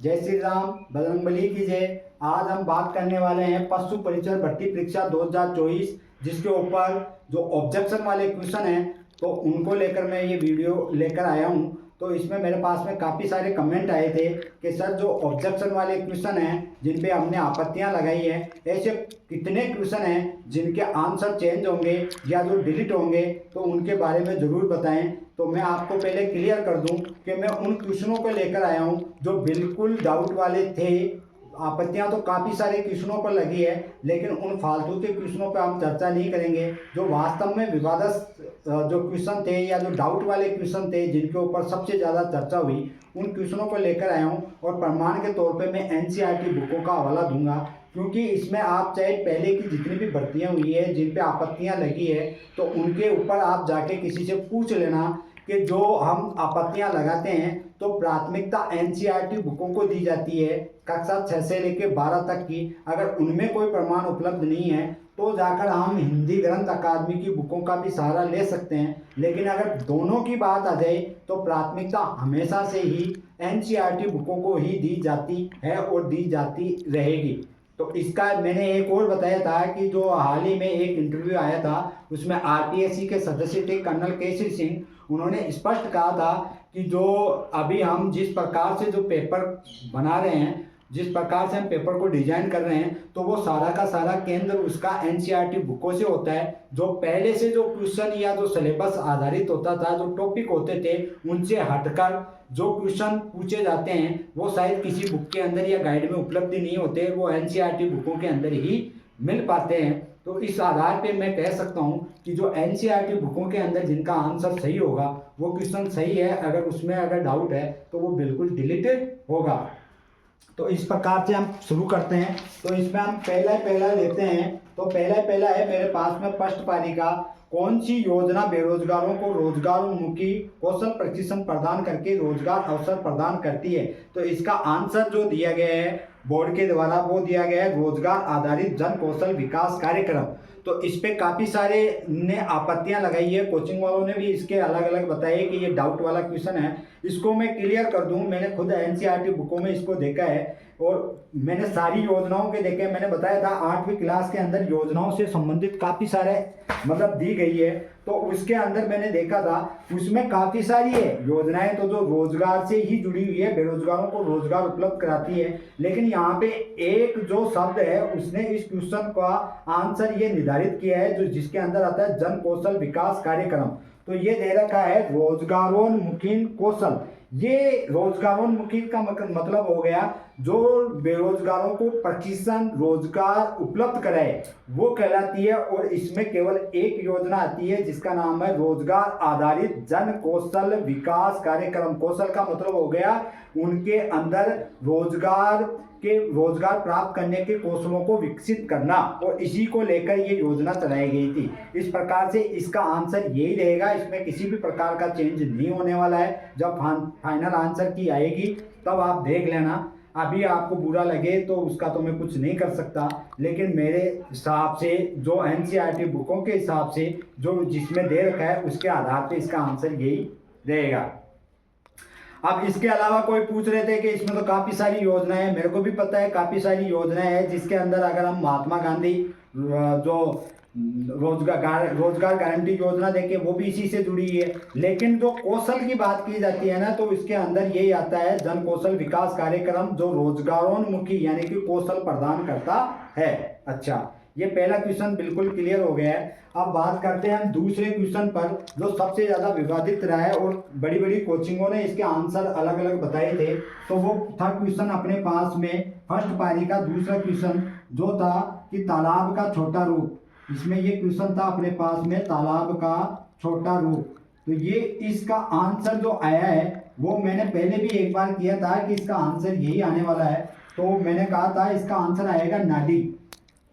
जय श्री राम, बजरंगबली की जय। आज हम बात करने वाले हैं पशु परिचर भर्ती परीक्षा 2024, जिसके ऊपर जो ऑब्जेक्शन वाले क्वेश्चन हैं तो उनको लेकर मैं ये वीडियो लेकर आया हूँ। तो इसमें मेरे पास में काफ़ी सारे कमेंट आए थे कि सर जो ऑब्जेक्शन वाले क्वेश्चन हैं जिन पे हमने आपत्तियां लगाई हैं, ऐसे कितने क्वेश्चन हैं जिनके आंसर चेंज होंगे या जो डिलीट होंगे, तो उनके बारे में ज़रूर बताएं। तो मैं आपको पहले क्लियर कर दूं कि मैं उन क्वेश्चनों को लेकर आया हूं जो बिल्कुल डाउट वाले थे। आपत्तियां तो काफ़ी सारे क्वेश्चनों पर लगी है, लेकिन उन फालतू के क्वेश्चनों पर हम चर्चा नहीं करेंगे। जो वास्तव में विवादास्पद जो क्वेश्चन थे या जो डाउट वाले क्वेश्चन थे जिनके ऊपर सबसे ज़्यादा चर्चा हुई, उन क्वेश्चनों को लेकर आया हूँ। और प्रमाण के तौर पे मैं एनसीईआरटी बुकों का हवाला दूंगा, क्योंकि इसमें आप चाहे पहले की जितनी भी भर्तियाँ हुई है जिन पे आपत्तियाँ लगी है, तो उनके ऊपर आप जाके किसी से पूछ लेना कि जो हम आपत्तियां लगाते हैं तो प्राथमिकता एनसीईआरटी बुकों को दी जाती है, कक्षा 6 से लेकर 12 तक की। अगर उनमें कोई प्रमाण उपलब्ध नहीं है तो जाकर हम हिंदी ग्रंथ अकादमी की बुकों का भी सहारा ले सकते हैं। लेकिन अगर दोनों की बात आ जाए तो प्राथमिकता हमेशा से ही एनसीईआरटी बुकों को ही दी जाती है और दी जाती रहेगी। तो इसका मैंने एक और बताया था कि जो हाल ही में एक इंटरव्यू आया था, उसमें आरपीएससी के सदस्य थे कर्नल केसरी सिंह। उन्होंने स्पष्ट कहा था कि जो अभी हम जिस प्रकार से जो पेपर बना रहे हैं, जिस प्रकार से हम पेपर को डिजाइन कर रहे हैं, तो वो सारा का सारा केंद्र उसका एनसीईआरटी बुकों से होता है। जो पहले से जो क्वेश्चन या जो सिलेबस आधारित होता था, जो टॉपिक होते थे, उनसे हटकर जो क्वेश्चन पूछे जाते हैं वो शायद किसी बुक के अंदर या गाइड में उपलब्ध नहीं होते, वो एनसीईआरटी बुकों के अंदर ही मिल पाते हैं। तो इस आधार पे मैं कह सकता हूँ कि जो एनसीईआरटी बुकों के अंदर जिनका आंसर सही होगा वो क्वेश्चन सही है, अगर उसमें अगर डाउट है तो वो बिल्कुल डिलीटेड होगा। तो इस प्रकार से हम शुरू करते हैं। तो इसमें हम पहला लेते हैं। तो पहला है मेरे पास में फर्स्ट पारी का, कौन सी योजना बेरोजगारों को रोजगारोन्मुखी कौशल प्रशिक्षण प्रदान करके रोजगार अवसर प्रदान करती है। तो इसका आंसर जो दिया गया है बोर्ड के द्वारा वो दिया गया है रोजगार आधारित जन कौशल विकास कार्यक्रम। तो इस पे काफ़ी सारे ने आपत्तियां लगाई है, कोचिंग वालों ने भी इसके अलग अलग बताए कि ये डाउट वाला क्वेश्चन है। इसको मैं क्लियर कर दूं, मैंने खुद एनसीईआरटी बुकों में इसको देखा है और मैंने सारी योजनाओं के देखे। मैंने बताया था 8वीं क्लास के अंदर योजनाओं से संबंधित काफ़ी सारे मतलब दी गई है, तो उसके अंदर मैंने देखा था उसमें काफ़ी सारी है योजनाएं तो जो रोजगार से ही जुड़ी हुई है, बेरोजगारों को रोजगार उपलब्ध कराती है। लेकिन यहाँ पे एक जो शब्द है उसने इस क्वेश्चन का आंसर ये निर्धारित किया है जो जिसके अंदर आता है जन कौशल विकास कार्यक्रम। तो ये दे रखा है रोजगारोन्मुखी कौशल। ये रोजगारोन्मुखी का मतलब हो गया जो बेरोजगारों को प्रशिक्षण रोजगार उपलब्ध कराए, वो कहलाती है। और इसमें केवल एक योजना आती है जिसका नाम है रोजगार आधारित जन कौशल विकास कार्यक्रम। कौशल का मतलब हो गया उनके अंदर रोजगार प्राप्त करने के कौशलों को विकसित करना, और इसी को लेकर ये योजना चलाई गई थी। इस प्रकार से इसका आंसर यही रहेगा, इसमें किसी भी प्रकार का चेंज नहीं होने वाला है। जब फाइनल आंसर की आएगी तब आप देख लेना। अभी आपको बुरा लगे तो उसका तो मैं कुछ नहीं कर सकता, लेकिन मेरे हिसाब से जो एनसीईआरटी बुकों के हिसाब से जो जिसमें दे रखा है उसके आधार पे इसका आंसर यही रहेगा। अब इसके अलावा कोई पूछ रहे थे कि इसमें तो काफ़ी सारी योजनाएं हैं, मेरे को भी पता है काफ़ी सारी योजनाएं हैं, जिसके अंदर अगर हम महात्मा गांधी जो रोजगार गारंटी योजना देखें वो भी इसी से जुड़ी है। लेकिन जो कौशल की बात की जाती है ना, तो इसके अंदर यही आता है जन कौशल विकास कार्यक्रम जो रोजगारोन्मुखी यानी कि कौशल प्रदान करता है। अच्छा, ये पहला क्वेश्चन बिल्कुल क्लियर हो गया है। अब बात करते हैं हम दूसरे क्वेश्चन पर जो सबसे ज़्यादा विवादित रहा है और बड़ी बड़ी कोचिंगों ने इसके आंसर अलग अलग बताए थे। तो वो था क्वेश्चन अपने पास में फर्स्ट पारी का दूसरा क्वेश्चन जो था कि तालाब का छोटा रूप। इसमें ये क्वेश्चन था अपने पास में तालाब का छोटा रूप। तो ये इसका आंसर जो आया है वो मैंने पहले भी एक बार किया था कि इसका आंसर यही आने वाला है। तो मैंने कहा था इसका आंसर आएगा नाडी,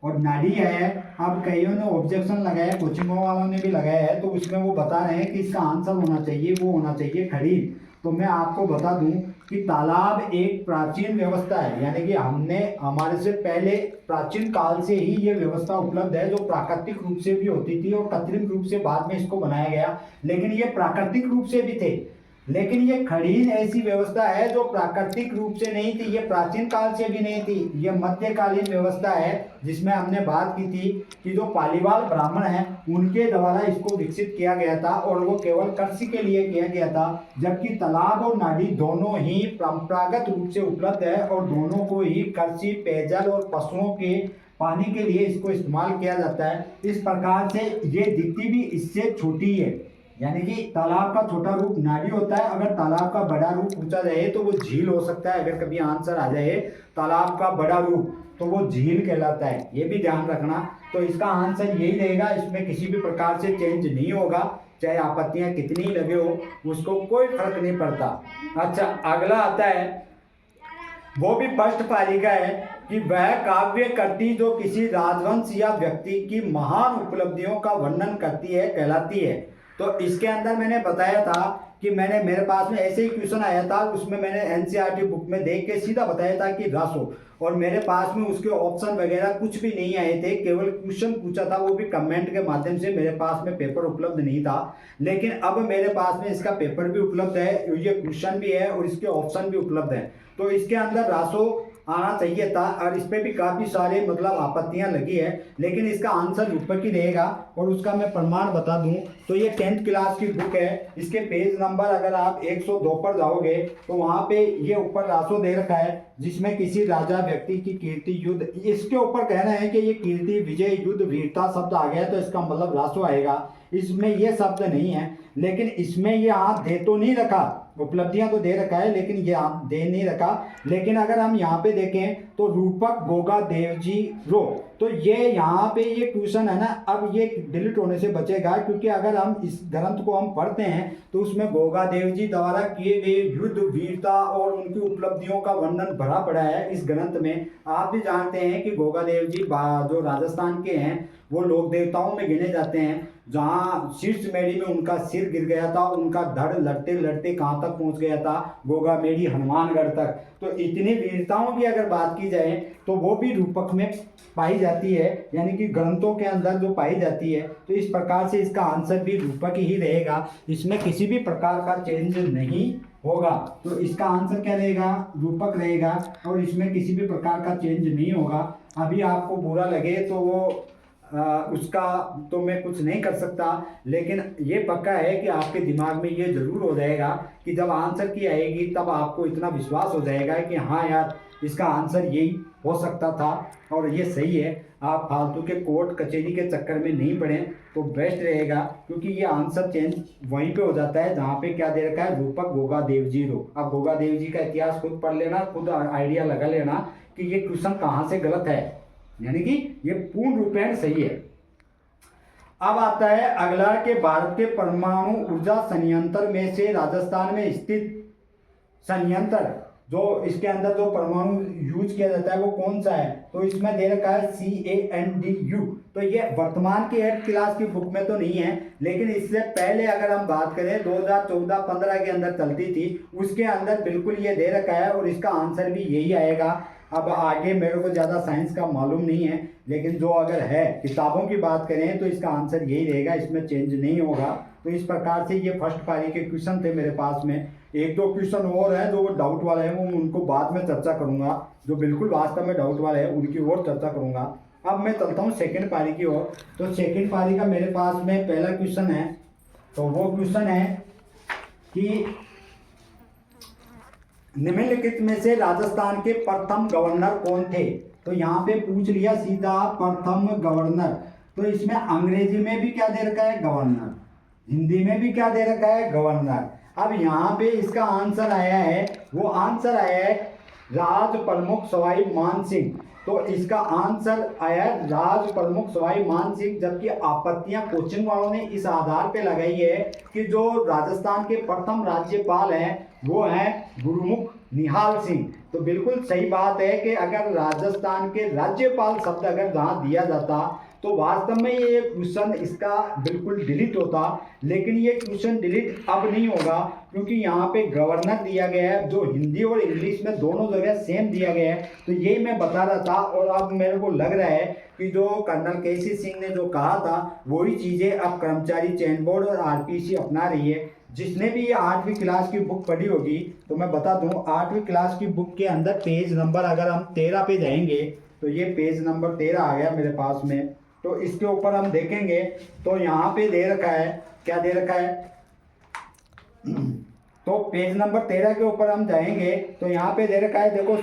और नाडी है। अब कईयों ने ऑब्जेक्शन लगाया, कोचिंग वालों ने भी लगाया है, तो उसमें वो बता रहे हैं कि इसका आंसर होना चाहिए वो होना चाहिए खड़ीर। तो मैं आपको बता दूं कि तालाब एक प्राचीन व्यवस्था है, यानी कि हमारे से पहले प्राचीन काल से ही ये व्यवस्था उपलब्ध है, जो प्राकृतिक रूप से भी होती थी और कृत्रिम रूप से बाद में इसको बनाया गया। लेकिन ये प्राकृतिक रूप से भी थे, लेकिन ये खड़ीन ऐसी व्यवस्था है जो प्राकृतिक रूप से नहीं थी, ये प्राचीन काल से भी नहीं थी, ये मध्यकालीन व्यवस्था है जिसमें हमने बात की थी कि जो पालीवाल ब्राह्मण हैं उनके द्वारा इसको विकसित किया गया था और वो केवल कृषि के लिए किया गया था, जबकि तालाब और नाली दोनों ही परंपरागत रूप से उपलब्ध है और दोनों को ही कृषि, पेयजल और पशुओं के पानी के लिए इसको इस्तेमाल किया जाता है। इस प्रकार से ये दिखती भी इससे छोटी है, यानी कि तालाब का छोटा रूप नाली होता है, अगर तालाब का बड़ा रूप पूछा जाए तो वो झील हो सकता है। अगर कभी आंसर आ जाए तालाब का बड़ा रूप तो वो झील कहलाता है, ये भी ध्यान रखना। तो इसका आंसर यही रहेगा, इसमें किसी भी प्रकार से चेंज नहीं होगा, चाहे आपत्तियां कितनी लगे हो उसको कोई फर्क नहीं पड़ता। अच्छा, अगला आता है, वो भी फर्स्ट पारी का है कि वह काव्य कृति जो किसी राजवंश या व्यक्ति की महान उपलब्धियों का वर्णन करती है कहलाती है। तो इसके अंदर मैंने बताया था कि मेरे पास में ऐसे ही क्वेश्चन आया था, उसमें मैंने एनसीईआरटी बुक में देख के सीधा बताया था कि रासो, और मेरे पास में उसके ऑप्शन वगैरह कुछ भी नहीं आए थे, केवल क्वेश्चन पूछा था, वो भी कमेंट के माध्यम से। मेरे पास में पेपर उपलब्ध नहीं था, लेकिन अब मेरे पास में इसका पेपर भी उपलब्ध है, ये क्वेश्चन भी है और इसके ऑप्शन भी उपलब्ध है। तो इसके अंदर रासो आना चाहिए था और इस पे भी काफ़ी सारे मतलब आपत्तियां लगी है, लेकिन इसका आंसर ऊपर की रहेगा। और उसका मैं प्रमाण बता दूं तो ये 10th क्लास की बुक है, इसके पेज नंबर अगर आप 102 पर जाओगे तो वहाँ पे ये ऊपर रासो दे रखा है, जिसमें किसी राजा व्यक्ति की कीर्ति, युद्ध, इसके ऊपर कहना है कि ये कीर्ति, विजय, युद्ध, वीरता शब्द आ गया तो इसका मतलब रासो आएगा। इसमें ये शब्द नहीं है, लेकिन इसमें ये हाथ दे तो नहीं रखा, उपलब्धियां तो दे रखा है लेकिन ये हाथ दे नहीं रखा। लेकिन अगर हम यहाँ पे देखें तो रूपक गोगा देवजी रो, तो ये यहाँ पे ये क्वेश्चन है ना, अब ये डिलीट होने से बचेगा, क्योंकि अगर हम इस ग्रंथ को हम पढ़ते हैं तो उसमें गोगा देव जी द्वारा किए गए युद्ध, वीरता और उनकी उपलब्धियों का वर्णन भरा पड़ा है इस ग्रंथ में। आप भी जानते हैं कि गोगा देव जी जो राजस्थान के हैं वो लोक देवताओं में गिने जाते हैं, जहाँ शीर्षमेढ़ी में उनका सिर गिर गया था, उनका धड़ लड़ते लड़ते कहाँ तक पहुँच गया था, गोगामेढ़ी हनुमानगढ़ तक। तो इतनी वीरताओं की अगर बात की जाए तो वो भी रूपक में पाई जाती है, यानी कि ग्रंथों के अंदर जो पाई जाती है। तो इस प्रकार से इसका आंसर भी रूपक ही रहेगा, इसमें किसी भी प्रकार का चेंज नहीं होगा। तो इसका आंसर क्या रहेगा, रूपक रहेगा, और इसमें किसी भी प्रकार का चेंज नहीं होगा। अभी आपको बुरा लगे तो वो उसका तो मैं कुछ नहीं कर सकता, लेकिन ये पक्का है कि आपके दिमाग में ये ज़रूर हो जाएगा कि जब आंसर की आएगी तब आपको इतना विश्वास हो जाएगा कि हाँ यार इसका आंसर यही हो सकता था और ये सही है। आप फालतू के कोर्ट कचहरी के चक्कर में नहीं पड़ें तो बेस्ट रहेगा, क्योंकि ये आंसर चेंज वहीं पे हो जाता है जहाँ पे क्या दे रखा है, रूपक गोगा देवजी रो। अब गोगा देवजी का इतिहास खुद पढ़ लेना, खुद आइडिया लगा लेना कि ये क्वेश्चन कहाँ से गलत है, यानी कि ये पूर्ण रूपेण सही है। अब आता है अगला कि भारत के परमाणु ऊर्जा संयंत्र में से राजस्थान में स्थित संयंत्र जो इसके अंदर जो परमाणु यूज किया जाता है वो कौन सा है, तो इसमें दे रखा है CANDU। तो ये वर्तमान की 8th क्लास की बुक में तो नहीं है, लेकिन इससे पहले अगर हम बात करें 2014-15 के अंदर चलती थी, उसके अंदर बिल्कुल ये दे रखा है और इसका आंसर भी यही आएगा। अब आगे मेरे को ज़्यादा साइंस का मालूम नहीं है, लेकिन जो अगर है किताबों की बात करें तो इसका आंसर यही रहेगा, इसमें चेंज नहीं होगा। तो इस प्रकार से ये फर्स्ट पारी के क्वेश्चन थे मेरे पास में। एक दो क्वेश्चन और हैं जो डाउट वाले हैं, वो उनको बाद में चर्चा करूंगा, जो बिल्कुल वास्तव में डाउट वाले हैं उनकी और चर्चा करूंगा। अब मैं चलता हूँ सेकंड पारी की ओर। तो सेकंड पारी का मेरे पास में पहला क्वेश्चन है, तो वो क्वेश्चन है कि निम्नलिखित में से राजस्थान के प्रथम गवर्नर कौन थे। तो यहाँ पे पूछ लिया सीधा प्रथम गवर्नर, तो इसमें अंग्रेजी में भी क्या दे रखा है, गवर्नर, हिंदी में भी क्या दे रखा है, गवर्नर। अब यहाँ पे इसका आंसर आया है, वो आंसर आया है राज प्रमुख सवाई मान सिंह। तो इसका आंसर आया राज प्रमुख सवाई मान सिंह, जबकि आपत्तियां कोचिंग वालों ने इस आधार पे लगाई है कि जो राजस्थान के प्रथम राज्यपाल हैं वो हैं गुरुमुख निहाल सिंह। तो बिल्कुल सही बात है कि अगर राजस्थान के राज्यपाल शब्द अगर जहाँ दिया जाता तो वास्तव में ये क्वेश्चन इसका बिल्कुल डिलीट होता, लेकिन ये क्वेश्चन डिलीट अब नहीं होगा, क्योंकि यहाँ पे गवर्नर दिया गया है जो हिंदी और इंग्लिश में दोनों जगह सेम दिया गया है। तो यही मैं बता रहा था, और अब मेरे को लग रहा है कि जो कर्नल केसी सिंह ने जो कहा था वही चीज़ें अब कर्मचारी चयन बोर्ड और RPC अपना रही है। जिसने भी ये 8वीं क्लास की बुक पढ़ी होगी तो मैं बता दूं, 8वीं क्लास की बुक के अंदर पेज नंबर अगर हम 13 पे जाएंगे तो ये पेज नंबर 13 आ गया मेरे पास में। तो इसके ऊपर हम देखेंगे तो यहाँ पे दे रखा है, क्या दे रखा है, तो पेज नंबर 13 के ऊपर हम जाएंगे तो यहाँ पे दे रखा है, देखो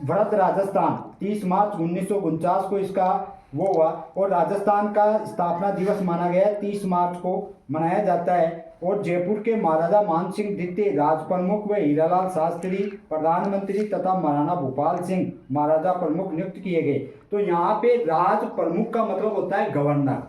वृहद राजस्थान 30 मार्च 1949 को इसका वो हुआ, और राजस्थान का स्थापना दिवस माना गया है 30 मार्च को मनाया जाता है। और जयपुर के महाराजा मान सिंह द्वितीय राज प्रमुख व हीरालाल शास्त्री प्रधानमंत्री तथा महाराणा भूपाल सिंह महाराजा प्रमुख नियुक्त किए गए। तो यहाँ पे राज प्रमुख का मतलब होता है गवर्नर,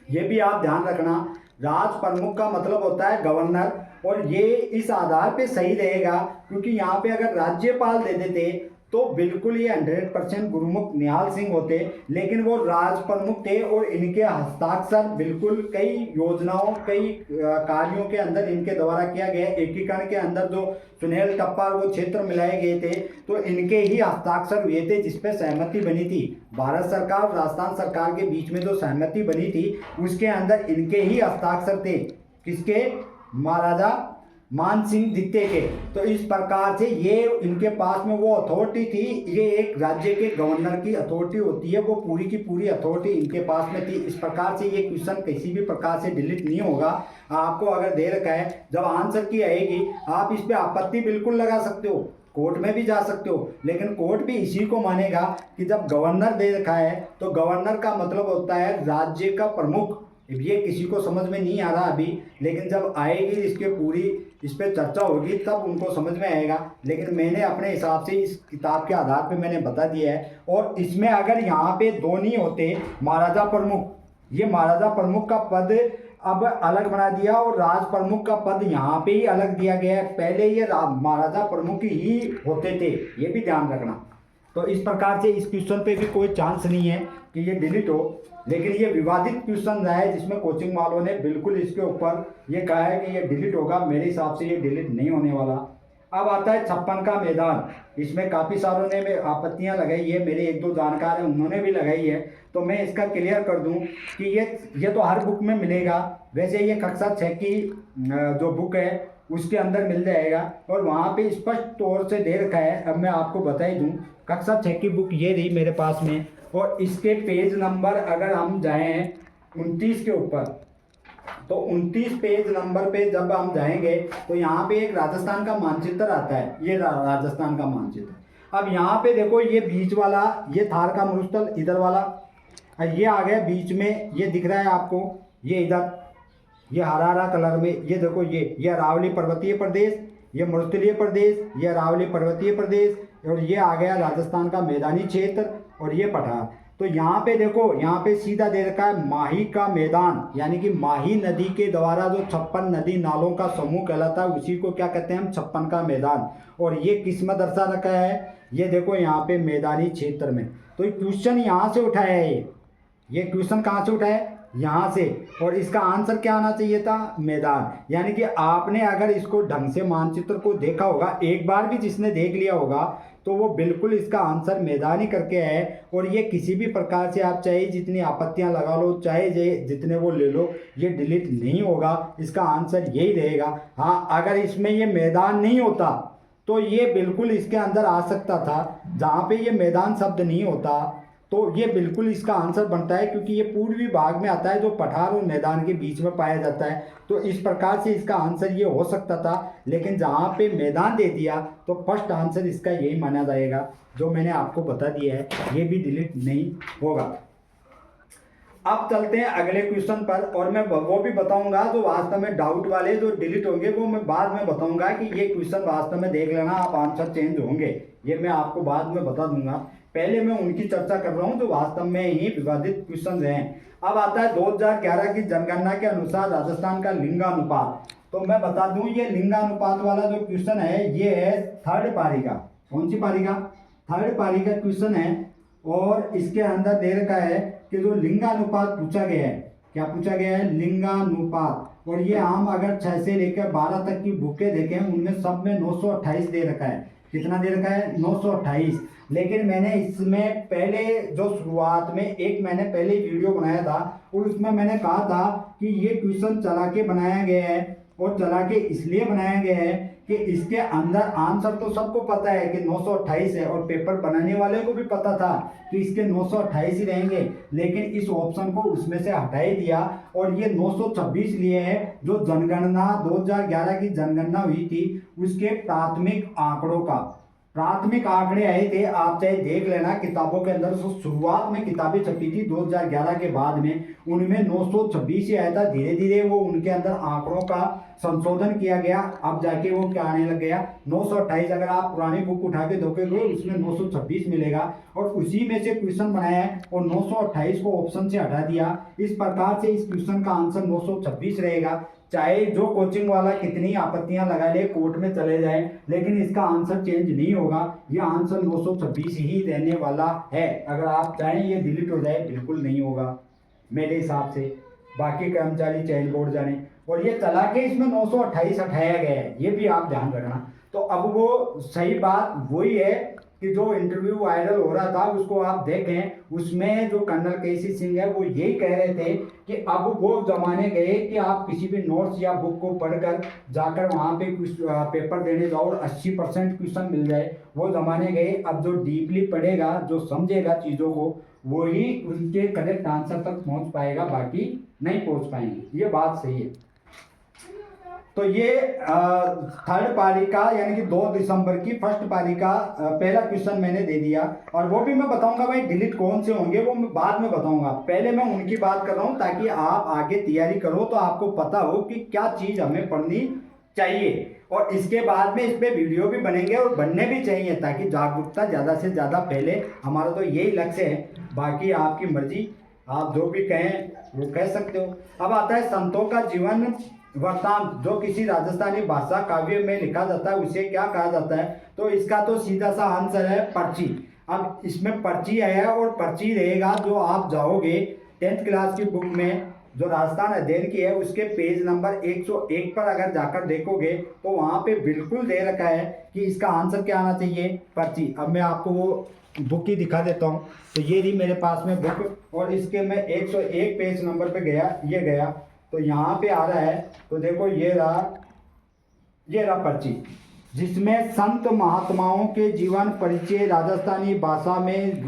ये भी आप ध्यान रखना, राज प्रमुख का मतलब होता है गवर्नर। और ये इस आधार पे सही रहेगा क्योंकि यहाँ पे अगर राज्यपाल दे देते तो बिल्कुल ये 100% गुरुमुख निहाल सिंह होते, लेकिन वो राज प्रमुख थे और इनके हस्ताक्षर बिल्कुल कई योजनाओं, कई कार्यों के अंदर इनके द्वारा किया गया। एकीकरण के अंदर जो सुनेल टप्पा वो क्षेत्र मिलाए गए थे तो इनके ही हस्ताक्षर हुए थे जिसपे सहमति बनी थी। भारत सरकार और राजस्थान सरकार के बीच में जो सहमति बनी थी उसके अंदर इनके ही हस्ताक्षर थे, किसके, महाराजा मान सिंह द्वितीय के। तो इस प्रकार से ये इनके पास में वो अथॉरिटी थी, ये एक राज्य के गवर्नर की अथॉरिटी होती है, वो पूरी की पूरी अथॉरिटी इनके पास में थी। इस प्रकार से ये क्वेश्चन किसी भी प्रकार से डिलीट नहीं होगा। आपको अगर दे रखा है, जब आंसर की आएगी आप इस पर आपत्ति बिल्कुल लगा सकते हो, कोर्ट में भी जा सकते हो, लेकिन कोर्ट भी इसी को मानेगा कि जब गवर्नर दे रखा है तो गवर्नर का मतलब होता है राज्य का प्रमुख। ये किसी को समझ में नहीं आ रहा अभी, लेकिन जब आएगी इसके पूरी इस पर चर्चा होगी तब उनको समझ में आएगा। लेकिन मैंने अपने हिसाब से इस किताब के आधार पे मैंने बता दिया है। और इसमें अगर यहाँ पे दो नहीं होते महाराजा प्रमुख, ये महाराजा प्रमुख का पद अब अलग बना दिया और राज प्रमुख का पद यहाँ पे ही अलग दिया गया है, पहले ये महाराजा प्रमुख ही होते थे, ये भी ध्यान रखना। तो इस प्रकार से इस क्वेश्चन पे भी कोई चांस नहीं है कि ये डिलीट हो, लेकिन ये विवादित क्वेश्चन रहा है जिसमें कोचिंग वालों ने बिल्कुल इसके ऊपर ये कहा है कि ये डिलीट होगा। मेरे हिसाब से ये डिलीट नहीं होने वाला। अब आता है 56 का मैदान, इसमें काफ़ी सारों ने आपत्तियां लगाई है, मेरे एक दो जानकार हैं उन्होंने भी लगाई है, तो मैं इसका क्लियर कर दूं कि ये तो हर बुक में मिलेगा। वैसे ये कक्षा 6 की जो बुक है उसके अंदर मिल जाएगा और वहाँ पे स्पष्ट तौर से दे रखा है। अब मैं आपको बता ही दूँ, कक्षा 6 की बुक ये रही मेरे पास में, और इसके पेज नंबर अगर हम जाएं 29 के ऊपर, तो 29 पेज नंबर पे जब हम जाएंगे तो यहाँ पे एक राजस्थान का मानचित्र आता है, ये राजस्थान का मानचित्र। अब यहाँ पे देखो ये बीच वाला, ये थार का मरुस्थल इधर वाला, ये आ गया बीच में, ये दिख रहा है आपको, ये इधर ये हरा हरा कलर में, ये देखो ये अरावली पर्वतीय प्रदेश, ये मरुस्थलीय प्रदेश, ये अरावली पर्वतीय प्रदेश, और ये आ गया राजस्थान का मैदानी क्षेत्र और ये पठार। तो यहाँ पे देखो, यहाँ पे सीधा दे रखा है माही का मैदान, यानी कि माही नदी के द्वारा जो 56 नदी नालों का समूह कहलाता है उसी को क्या कहते हैं हम, 56 का मैदान। और ये किस में दर्शा रखा है, ये देखो यहाँ पे मैदानी क्षेत्र में। तो क्वेश्चन यहाँ से उठाया है, ये क्वेश्चन कहाँ से उठाया है, यहाँ से, और इसका आंसर क्या आना चाहिए था, मैदान। यानी कि आपने अगर इसको ढंग से मानचित्र को देखा होगा, एक बार भी जिसने देख लिया होगा तो वो बिल्कुल इसका आंसर मैदान ही करके है। और ये किसी भी प्रकार से आप चाहे जितनी आपत्तियां लगा लो, चाहे जितने वो ले लो, ये डिलीट नहीं होगा, इसका आंसर यही रहेगा। हाँ, अगर इसमें ये मैदान नहीं होता तो ये बिल्कुल इसके अंदर आ सकता था, जहाँ पे ये मैदान शब्द नहीं होता तो ये बिल्कुल इसका आंसर बनता है, क्योंकि ये पूर्वी भाग में आता है जो पठार और मैदान के बीच में पाया जाता है। तो इस प्रकार से इसका आंसर ये हो सकता था, लेकिन जहाँ पे मैदान दे दिया तो फर्स्ट आंसर इसका यही माना जाएगा जो मैंने आपको बता दिया है, ये भी डिलीट नहीं होगा। अब चलते हैं अगले क्वेश्चन पर, और मैं वो भी बताऊंगा जो वास्तव में डाउट वाले जो डिलीट होंगे वो मैं बाद में बताऊंगा कि ये क्वेश्चन वास्तव में देख लेना, आप आंसर चेंज होंगे, ये मैं आपको बाद में बता दूंगा। पहले मैं उनकी चर्चा कर रहा हूँ जो वास्तव में ही विवादित क्वेश्चन हैं। अब आता है 2011 की जनगणना के अनुसार राजस्थान का लिंगानुपात। तो मैं बता दूं, ये लिंगानुपात वाला जो क्वेश्चन है ये है 3rd पारी का। कौन सी पारी का, 3rd पारी का क्वेश्चन है, और इसके अंदर दे रखा है कि जो लिंगानुपात पूछा गया है, क्या पूछा गया है, लिंगानुपात। और ये हम अगर 6 से लेकर 12 तक की बुकें देखें उनमें सब में 928 दे रखा है। कितना दे रखा है 928। लेकिन मैंने इसमें पहले जो शुरुआत में एक मैंने पहले वीडियो बनाया था और उसमें मैंने कहा था कि ये क्वेश्चन चला के बनाया गया है, और चला के इसलिए बनाया गया है कि इसके अंदर आंसर तो सबको पता है कि 928 है, और पेपर बनाने वाले को भी पता था कि इसके 928 ही रहेंगे, लेकिन इस ऑप्शन को उसमें से हटा ही दिया और ये 926 लिए है। जो जनगणना 2011 की जनगणना हुई थी उसके प्राथमिक आंकड़ों का प्राथमिक आंकड़े आए थे। आप चाहे देख लेना किताबों के अंदर, शुरुआत में किताबें छपी थी 2011 के बाद में, उनमें 926 ही आया था। धीरे धीरे वो उनके अंदर आंकड़ों का संशोधन किया गया, अब जाके वो क्या आने लग गया 928। अगर आप पुरानी बुक उठा के देखोगे उसमें 926 मिलेगा, और उसी में से क्वेश्चन बनाया है और 928 को ऑप्शन से हटा दिया। इस प्रकार से इस क्वेश्चन का आंसर 926 रहेगा। चाहे जो कोचिंग वाला कितनी आपत्तियां लगा ले, कोर्ट में चले जाए, लेकिन इसका आंसर चेंज नहीं होगा। ये आंसर 926 ही रहने वाला है। अगर आप चाहें ये डिलीट हो जाए, बिल्कुल नहीं होगा मेरे हिसाब से। बाकी कर्मचारी चयन बोर्ड जाने, और ये चला के इसमें 928 हटाया गया है, ये भी आप ध्यान रखना। तो अब वो सही बात वही है कि जो इंटरव्यू वायरल हो रहा था उसको आप देखें, उसमें जो कर्नल केसी सिंह है वो यही कह रहे थे कि अब वो जमाने गए कि आप किसी भी नोट्स या बुक को पढ़कर जाकर वहाँ पे कुछ पेपर देने जाओ और 80% क्वेश्चन मिल जाए, वो जमाने गए। अब जो डीपली पढ़ेगा, जो समझेगा चीज़ों को, वही उनके करेक्ट आंसर तक पहुँच पाएगा, बाकी नहीं पहुँच पाएंगे। ये बात सही है। तो ये थर्ड पारी का यानी कि 2 दिसंबर की फर्स्ट पारी का पहला क्वेश्चन मैंने दे दिया, और वो भी मैं बताऊंगा भाई डिलीट कौन से होंगे, वो मैं बाद में बताऊंगा। पहले मैं उनकी बात कर रहा हूं ताकि आप आगे तैयारी करो तो आपको पता हो कि क्या चीज़ हमें पढ़नी चाहिए, और इसके बाद में इस पर वीडियो भी बनेंगे और बनने भी चाहिए ताकि जागरूकता ज़्यादा से ज़्यादा फैले। हमारा तो यही लक्ष्य है, बाकी आपकी मर्जी, आप जो भी कहें वो कह सकते हो। अब आता है संतों का जीवन वृत्तांत, जो किसी राजस्थानी भाषा काव्य में लिखा जाता है उसे क्या कहा जाता है? तो इसका तो सीधा सा आंसर है पर्ची। अब इसमें पर्ची है और पर्ची रहेगा जो आप जाओगे 10th क्लास की बुक में जो राजस्थान अध्ययन की है उसके पेज नंबर 101 पर अगर जाकर देखोगे तो वहाँ पे बिल्कुल दे रखा है कि इसका आंसर क्या आना चाहिए, पर्ची। अब मैं आपको वो बुक ही दिखा देता हूँ। तो ये रही मेरे पास में बुक, और इसके मैं 101 पेज नंबर पे गया, ये गया तो यहाँ पे आ रहा है। तो देखो ये रहा पर्ची, जिसमें संत महात्माओं के जीवन परिचय राजस्थानी भाषा में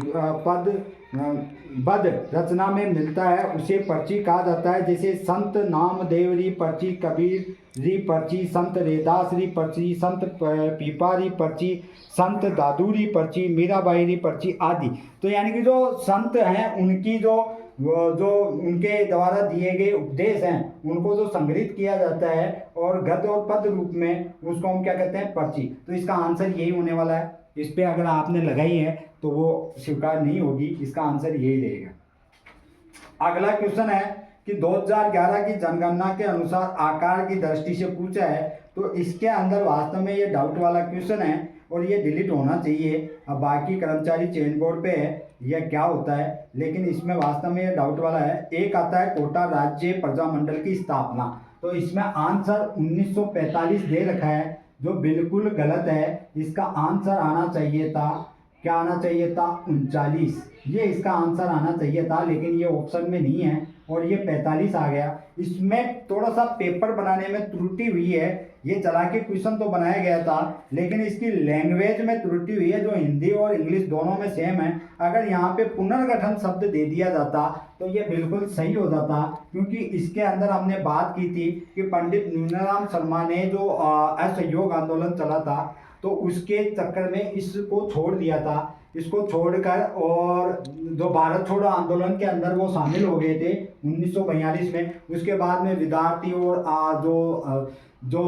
बद रचना में मिलता है, उसे पर्ची कहा जाता है। जैसे संत नामदेव री पर्ची, कबीर री पर्ची, संत रैदास री पर्ची, संत पीपा री पर्ची, संत दादू री पर्ची, मीराबाई री पर्ची आदि। तो यानी कि जो संत हैं उनकी जो उनके द्वारा दिए गए उपदेश हैं उनको जो संग्रहित किया जाता है और गद्य और पद रूप में, उसको हम क्या कहते हैं, पर्ची। तो इसका आंसर यही होने वाला है। इस पे अगर आपने लगाई है तो वो स्वीकार नहीं होगी, इसका आंसर यही रहेगा। अगला क्वेश्चन है कि 2011 की जनगणना के अनुसार आकार की दृष्टि से पूछा है। तो इसके अंदर वास्तव में ये डाउट वाला क्वेश्चन है और ये डिलीट होना चाहिए। अब बाकी कर्मचारी चयन बोर्ड पे है यह क्या होता है, लेकिन इसमें वास्तव में ये डाउट वाला है। एक आता है कोटा राज्य प्रजामंडल की स्थापना, तो इसमें आंसर 1945 दे रखा है जो बिल्कुल गलत है। इसका आंसर आना चाहिए था, क्या आना चाहिए था, 39। ये इसका आंसर आना चाहिए था, लेकिन ये ऑप्शन में नहीं है और ये 45 आ गया। इसमें थोड़ा सा पेपर बनाने में त्रुटि हुई है। ये चला के क्वेश्चन तो बनाया गया था, लेकिन इसकी लैंग्वेज में त्रुटि हुई है, जो हिंदी और इंग्लिश दोनों में सेम है। अगर यहाँ पे पुनर्गठन शब्द दे दिया जाता तो ये बिल्कुल सही हो जाता, क्योंकि इसके अंदर हमने बात की थी कि पंडित नीनाराम शर्मा ने जो असहयोग आंदोलन चला था तो उसके चक्कर में इसको छोड़ दिया था। इसको छोड़कर और जो भारत छोड़ो आंदोलन के अंदर वो शामिल हो गए थे 1942 में। उसके बाद में विद्यार्थी और जो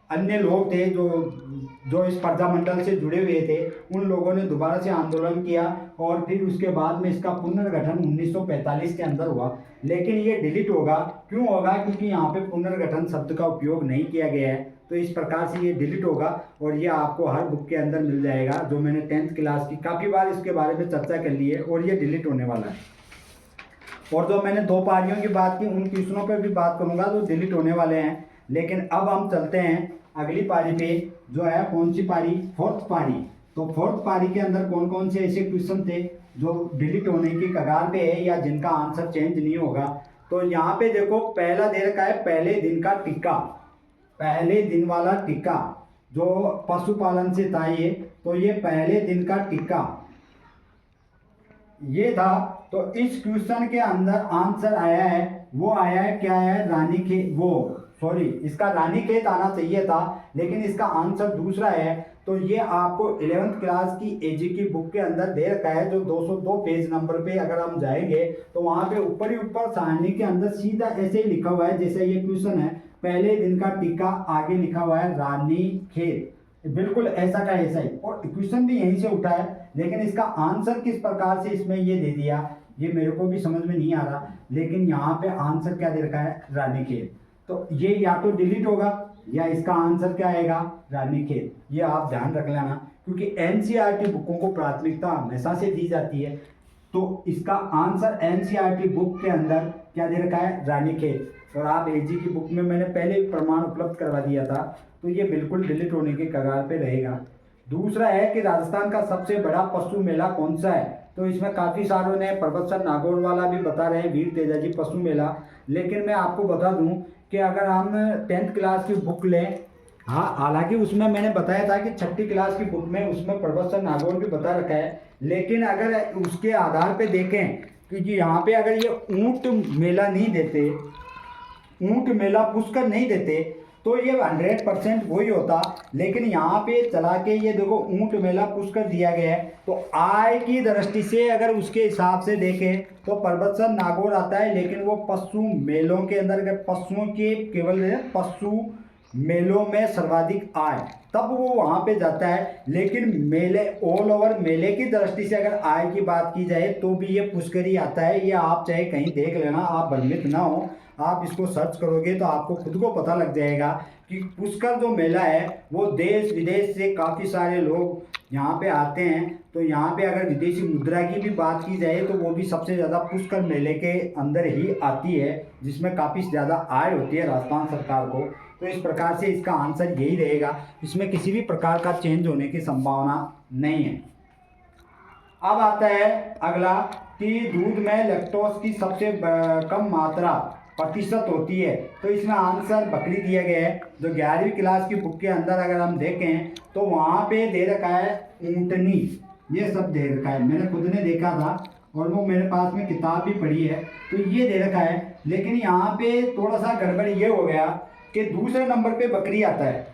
अन्य लोग थे जो इस प्रजामंडल से जुड़े हुए थे, उन लोगों ने दोबारा से आंदोलन किया और फिर उसके बाद में इसका पुनर्गठन 1945 के अंदर हुआ। लेकिन ये डिलीट होगा, क्यों होगा, क्योंकि यहाँ पे पुनर्गठन शब्द का उपयोग नहीं किया गया है। तो इस प्रकार से ये डिलीट होगा और ये आपको हर बुक के अंदर मिल जाएगा। जो मैंने 10th क्लास की काफ़ी बार इसके बारे में चर्चा कर ली है और ये डिलीट होने वाला है। और जो मैंने 2 पारियों की बात की उन क्वेश्चनों पर भी बात करूँगा जो डिलीट होने वाले हैं। लेकिन अब हम चलते हैं अगली पारी पे, जो है कौन सी पारी, फोर्थ पारी। तो फोर्थ पारी के अंदर कौन कौन से ऐसे क्वेश्चन थे जो डिलीट होने की कगार पे है या जिनका आंसर चेंज नहीं होगा। तो यहाँ पे देखो पहला दे रखा है पहले दिन का टीका, पहले दिन वाला टीका जो पशुपालन से था ये, तो ये पहले दिन का टीका ये था। तो इस क्वेश्चन के अंदर आंसर आया है, वो आया है क्या है, रानीखेत, वो सॉरी इसका रानीखेत आना चाहिए था, लेकिन इसका आंसर दूसरा है। तो ये आपको 11th क्लास की एजी की बुक के अंदर दे रखा है, जो 202 पेज नंबर पे अगर हम जाएंगे तो वहाँ पे ऊपर ही ऊपर सारणी के अंदर सीधा ऐसे ही लिखा हुआ है जैसे ये क्वेश्चन है, पहले दिन का टीका, आगे लिखा हुआ है रानीखेत, बिल्कुल ऐसा का ऐसा ही। और क्वेश्चन भी यहीं से उठा है, लेकिन इसका आंसर किस प्रकार से इसमें ये दे दिया ये मेरे को भी समझ में नहीं आ रहा। लेकिन यहाँ पे आंसर क्या दे रखा है, रानीखेत। तो ये या तो डिलीट होगा या इसका आंसर क्या आएगा, रानीखेत। ये आप ध्यान रख लेना, क्योंकि एनसीईआरटी बुकों को प्राथमिकता हमेशा से दी जाती है। तो इसका आंसर एनसीईआरटी बुक के अंदर क्या दे रखा है, रानीखेत। और आप एजी की बुक में मैंने पहले प्रमाण उपलब्ध करवा दिया था, तो ये बिल्कुल डिलीट होने के कगार पे रहेगा। दूसरा है कि राजस्थान का सबसे बड़ा पशु मेला कौन सा है। तो इसमें काफ़ी सारों ने प्रबंधन नागौर वाला भी बता रहे हैं, वीर तेजाजी पशु मेला। लेकिन मैं आपको बता दूं कि अगर हम 10th क्लास की बुक लें, हाँ हालांकि उसमें मैंने बताया था कि 6ठी क्लास की बुक में उसमें प्रबंधन नागौर भी बता रखा है, लेकिन अगर उसके आधार पे देखें कि यहाँ पे अगर ये ऊंट मेला नहीं देते, ऊंट मेला पुष्कर नहीं देते, तो ये 100% वही होता। लेकिन यहाँ पे चला के ये देखो ऊंट मेला पुष्कर दिया गया है, तो आय की दृष्टि से अगर उसके हिसाब से देखें तो प्रबंधन नागौर आता है। लेकिन वो पशु मेलों के अंदर अगर पशुओं के केवल पशु मेलों में सर्वाधिक आय तब वो वहाँ पे जाता है। लेकिन मेले ऑल ओवर मेले की दृष्टि से अगर आय की बात की जाए तो भी ये पुष्कर ही आता है। ये आप चाहे कहीं देख लेना, आप भ्रमित ना हो, आप इसको सर्च करोगे तो आपको खुद को पता लग जाएगा कि पुष्कर जो मेला है वो देश विदेश से काफ़ी सारे लोग यहाँ पे आते हैं। तो यहाँ पे अगर विदेशी मुद्रा की भी बात की जाए तो वो भी सबसे ज़्यादा पुष्कर मेले के अंदर ही आती है, जिसमें काफ़ी ज़्यादा आय होती है राजस्थान सरकार को। तो इस प्रकार से इसका आंसर यही रहेगा, इसमें किसी भी प्रकार का चेंज होने की संभावना नहीं है। अब आता है अगला कि दूध में लैक्टोज की सबसे कम मात्रा प्रतिशत होती है। तो इसमें आंसर बकरी दिया गया है। जो 11वीं क्लास की बुक के अंदर अगर हम देखें तो वहाँ पे दे रखा है ऊँटनी, ये सब दे रखा है, मैंने खुद ने देखा था और वो मेरे पास में किताब भी पढ़ी है, तो ये दे रखा है। लेकिन यहाँ पे थोड़ा सा गड़बड़ ये हो गया कि दूसरे नंबर पे बकरी आता है।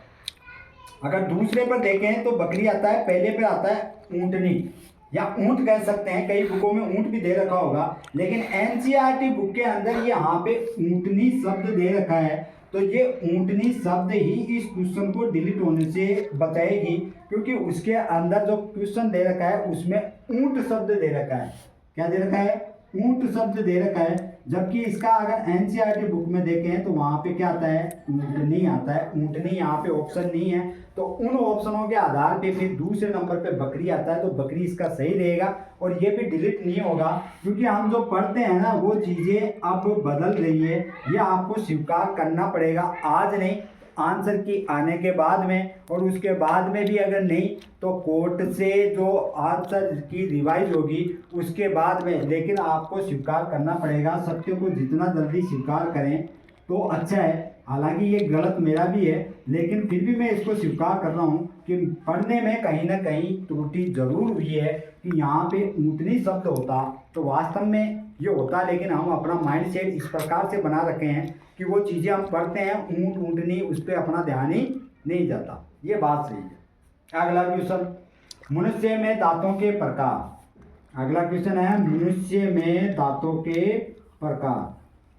अगर दूसरे पर देखें तो बकरी आता है, पहले पे आता है ऊँटनी या ऊँट कह सकते हैं, कई बुकों में ऊँट भी दे रखा होगा, लेकिन एनसीईआरटी बुक के अंदर यहाँ पे ऊँटनी शब्द दे रखा है। तो ये ऊँटनी शब्द ही इस क्वेश्चन को डिलीट होने से बचाएगी, क्योंकि उसके अंदर जो क्वेश्चन दे रखा है उसमें ऊँट शब्द दे रखा है। क्या दे रखा है, ऊँट शब्द दे रखा है। जबकि इसका अगर एनसीईआरटी बुक में देखें तो वहाँ पे क्या आता है, ऊँटनी आता है। ऊँटनी यहाँ पे ऑप्शन नहीं है, तो उन ऑप्शनों के आधार पे फिर दूसरे नंबर पे बकरी आता है, तो बकरी इसका सही रहेगा। और ये भी डिलीट नहीं होगा, क्योंकि हम जो पढ़ते हैं ना वो चीज़ें अब बदल रही है, ये आपको स्वीकार करना पड़ेगा। आज नहीं, आंसर की आने के बाद में, और उसके बाद में भी अगर नहीं तो कोर्ट से जो आंसर की रिवाइज होगी उसके बाद में, लेकिन आपको स्वीकार करना पड़ेगा। सत्य को जितना जल्दी स्वीकार करें तो अच्छा है। हालांकि ये गलत मेरा भी है, लेकिन फिर भी मैं इसको स्वीकार कर रहा हूँ कि पढ़ने में कहीं ना कहीं त्रुटि जरूर हुई है कि यहाँ पे ऊँटनी शब्द होता तो वास्तव में ये होता, लेकिन हम अपना माइंड सेट इस प्रकार से बना रखे हैं कि वो चीज़ें हम पढ़ते हैं ऊँट ऊँटनी, उस पर अपना ध्यान ही नहीं जाता। ये बात सही है। अगला क्वेश्चन, मनुष्य में दांतों के प्रकार। अगला क्वेश्चन है मनुष्य में दांतों के प्रकार,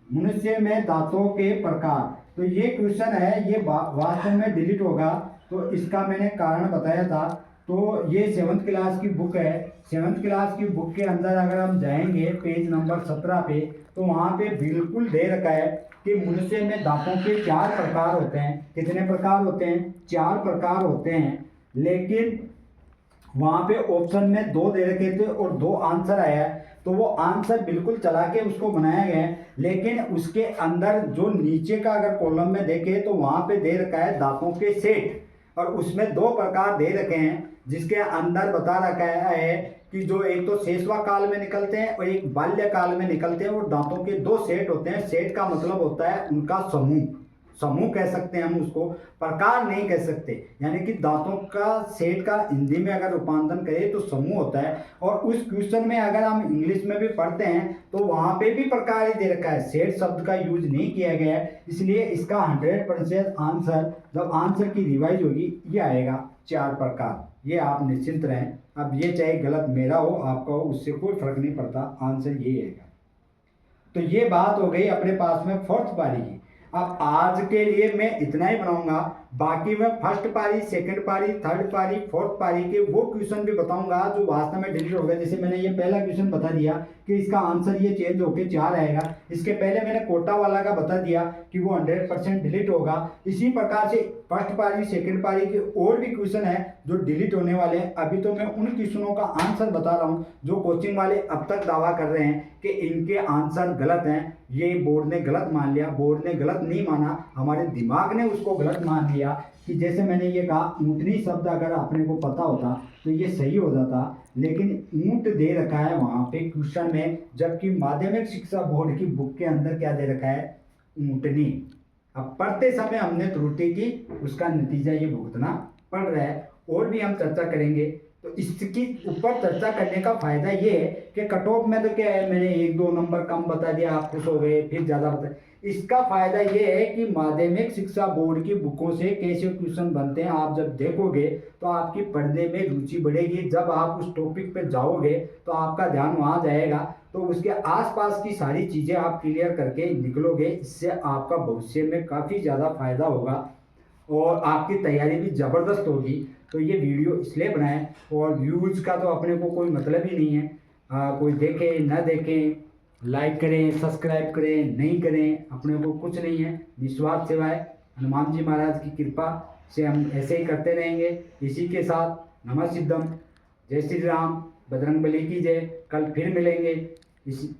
मनुष्य में दांतों के प्रकार। तो ये क्वेश्चन है, ये वास्तव में डिलीट होगा। तो इसका मैंने कारण बताया था। तो ये 7th क्लास की बुक है। 7th क्लास की बुक के अंदर अगर हम जाएंगे पेज नंबर 17 पे, तो वहाँ पे बिल्कुल दे रखा है कि मनुष्य में दांतों के 4 प्रकार होते हैं। कितने प्रकार होते हैं, 4 प्रकार होते हैं। लेकिन वहाँ पे ऑप्शन में 2 दे रखे थे और 2 आंसर आया है, तो वो आंसर बिल्कुल चला के उसको बनाया गया है। लेकिन उसके अंदर जो नीचे का अगर कॉलम में देखें तो वहाँ पे दे रखा है दांतों के सेट। और उसमें 2 प्रकार दे रखे हैं, जिसके अंदर बता रखा है कि जो एक तो शेषवा काल में निकलते हैं और एक बाल्यकाल में निकलते हैं। और दांतों के 2 सेट होते हैं। सेट का मतलब होता है उनका समूह, समूह कह सकते हैं हम उसको, प्रकार नहीं कह सकते। यानी कि दांतों का सेट का हिंदी में अगर रूपांतरण करें तो समूह होता है। और उस क्वेश्चन में अगर हम इंग्लिश में भी पढ़ते हैं तो वहाँ पे भी प्रकार ही दे रखा है, सेट शब्द का यूज नहीं किया गया है। इसलिए इसका 100% आंसर जब आंसर की रिवाइज होगी ये आएगा 4 प्रकार। ये आप निश्चिंत रहें। अब ये चाहे गलत मेरा हो आपका हो, उससे कोई फर्क नहीं पड़ता, आंसर ये आएगा। तो ये बात हो गई अपने पास में फोर्थ पारी की। अब आज के लिए मैं इतना ही बनाऊंगा, बाकी मैं फर्स्ट पारी, सेकंड पारी, थर्ड पारी, फोर्थ पारी के वो क्वेश्चन भी बताऊंगा जो वास्तव में डिलीट हो गए। जैसे मैंने ये पहला क्वेश्चन बता दिया कि इसका आंसर ये चेंज होके 4 आएगा। इसके पहले मैंने कोटा वाला का बता दिया कि वो 100% डिलीट होगा। इसी प्रकार से फर्स्ट पारी, सेकंड पारी के और भी क्वेश्चन है जो डिलीट होने वाले हैं। अभी तो मैं उन क्वेश्चनों का आंसर बता रहा हूँ जो कोचिंग वाले अब तक दावा कर रहे हैं कि इनके आंसर गलत हैं। ये बोर्ड ने गलत मान लिया, बोर्ड ने गलत नहीं माना, हमारे दिमाग ने उसको गलत मान लिया। कि जैसे मैंने ये कहा ऊँटनी शब्द अगर अपने को पता होता तो ये सही हो जाता, लेकिन ऊँट दे रखा है वहाँ पे क्वेश्चन में, जबकि माध्यमिक शिक्षा बोर्ड की बुक के अंदर क्या दे रखा है, ऊँटनी। अब पढ़ते समय हमने त्रुटि की, उसका नतीजा ये भुगतना पड़ रहा है। और भी हम चर्चा करेंगे। तो इसकी ऊपर चर्चा करने का फायदा ये है कि कट ऑफ में तो क्या है, मैंने 1-2 नंबर कम बता दिया, आप खुश हो गए, फिर ज़्यादा बता। इसका फायदा ये है कि माध्यमिक शिक्षा बोर्ड की बुकों से कैसे क्वेश्चन बनते हैं आप जब देखोगे तो आपकी पढ़ने में रुचि बढ़ेगी। जब आप उस टॉपिक पे जाओगे तो आपका ध्यान वहाँ जाएगा, तो उसके आसपास की सारी चीज़ें आप क्लियर करके निकलोगे। इससे आपका भविष्य में काफ़ी ज़्यादा फायदा होगा और आपकी तैयारी भी ज़बरदस्त होगी। तो ये वीडियो इसलिए बनाए, और व्यूज़ का तो अपने को कोई मतलब ही नहीं है। कोई देखे ना देखे, लाइक करें, सब्सक्राइब करें, नहीं करें, अपने को कुछ नहीं है। निस्वार्थ सेवा है। हनुमान जी महाराज की कृपा से हम ऐसे ही करते रहेंगे। इसी के साथ नमः सिद्धम, जय श्री राम, बजरंग बली की जय। कल फिर मिलेंगे इसी